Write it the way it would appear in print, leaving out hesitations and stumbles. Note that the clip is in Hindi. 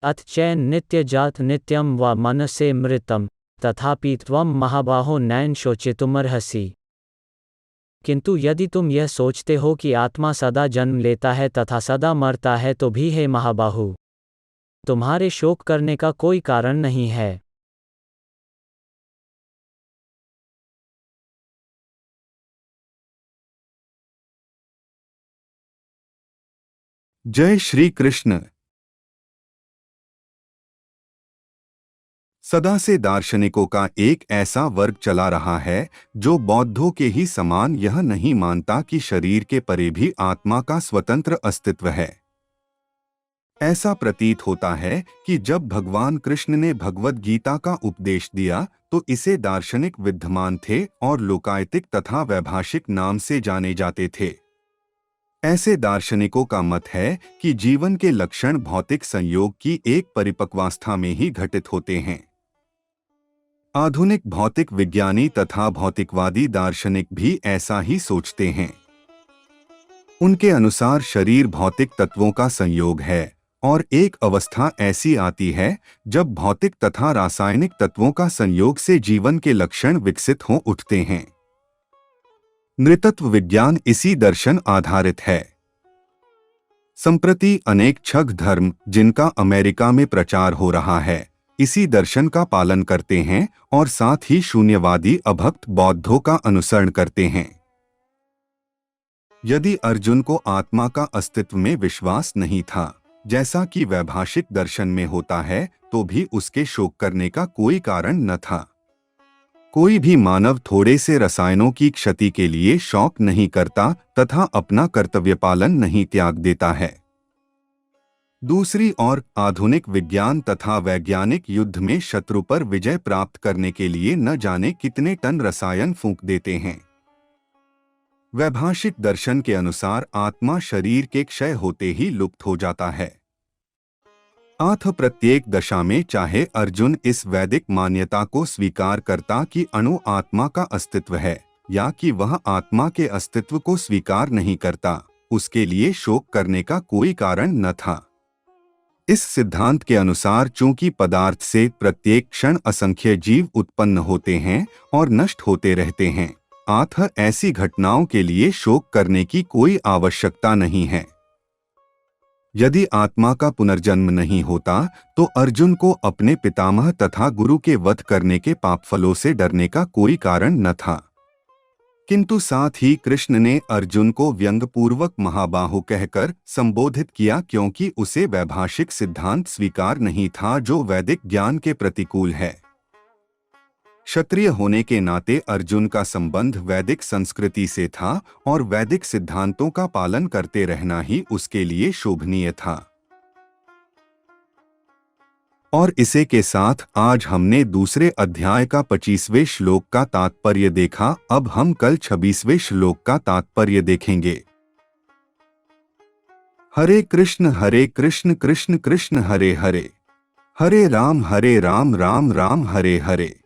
अथ चैन नित्यजात नित्यं वा मनसे मृतम तथापि त्वं महाबाहो नैन शोचितुमर्हसि। किंतु यदि तुम यह सोचते हो कि आत्मा सदा जन्म लेता है तथा सदा मरता है तो भी हे महाबाहु, तुम्हारे शोक करने का कोई कारण नहीं है। जय श्री कृष्ण। सदा से दार्शनिकों का एक ऐसा वर्ग चला रहा है जो बौद्धों के ही समान यह नहीं मानता कि शरीर के परे भी आत्मा का स्वतंत्र अस्तित्व है। ऐसा प्रतीत होता है कि जब भगवान कृष्ण ने भगवद गीता का उपदेश दिया तो इसे दार्शनिक विद्यमान थे और लोकायतिक तथा वैभाषिक नाम से जाने जाते थे। ऐसे दार्शनिकों का मत है कि जीवन के लक्षण भौतिक संयोग की एक परिपक्वावस्था में ही घटित होते हैं। आधुनिक भौतिक विज्ञानी तथा भौतिकवादी दार्शनिक भी ऐसा ही सोचते हैं। उनके अनुसार शरीर भौतिक तत्वों का संयोग है और एक अवस्था ऐसी आती है जब भौतिक तथा रासायनिक तत्वों का संयोग से जीवन के लक्षण विकसित हो उठते हैं। नृतत्व विज्ञान इसी दर्शन आधारित है। संप्रति अनेक छग धर्म जिनका अमेरिका में प्रचार हो रहा है इसी दर्शन का पालन करते हैं और साथ ही शून्यवादी अभक्त बौद्धों का अनुसरण करते हैं। यदि अर्जुन को आत्मा का अस्तित्व में विश्वास नहीं था जैसा कि वैभाषिक दर्शन में होता है तो भी उसके शोक करने का कोई कारण न था। कोई भी मानव थोड़े से रसायनों की क्षति के लिए शौक नहीं करता तथा अपना कर्तव्य पालन नहीं त्याग देता है। दूसरी ओर आधुनिक विज्ञान तथा वैज्ञानिक युद्ध में शत्रु पर विजय प्राप्त करने के लिए न जाने कितने टन रसायन फूंक देते हैं। वैभाषिक दर्शन के अनुसार आत्मा शरीर के क्षय होते ही लुप्त हो जाता है। अतः प्रत्येक दशा में चाहे अर्जुन इस वैदिक मान्यता को स्वीकार करता कि अणु आत्मा का अस्तित्व है या कि वह आत्मा के अस्तित्व को स्वीकार नहीं करता, उसके लिए शोक करने का कोई कारण न था। इस सिद्धांत के अनुसार चूंकि पदार्थ से प्रत्येक क्षण असंख्य जीव उत्पन्न होते हैं और नष्ट होते रहते हैं, अतः ऐसी घटनाओं के लिए शोक करने की कोई आवश्यकता नहीं है। यदि आत्मा का पुनर्जन्म नहीं होता तो अर्जुन को अपने पितामह तथा गुरु के वध करने के पापफलों से डरने का कोई कारण न था। किंतु साथ ही कृष्ण ने अर्जुन को व्यंग्यपूर्वक महाबाहु कहकर संबोधित किया क्योंकि उसे वैभाषिक सिद्धांत स्वीकार नहीं था जो वैदिक ज्ञान के प्रतिकूल है। क्षत्रिय होने के नाते अर्जुन का संबंध वैदिक संस्कृति से था और वैदिक सिद्धांतों का पालन करते रहना ही उसके लिए शोभनीय था। और इसे के साथ आज हमने दूसरे अध्याय का 25वें श्लोक का तात्पर्य देखा। अब हम कल 26वें श्लोक का तात्पर्य देखेंगे। हरे कृष्ण कृष्ण कृष्ण हरे हरे, हरे राम राम राम हरे हरे।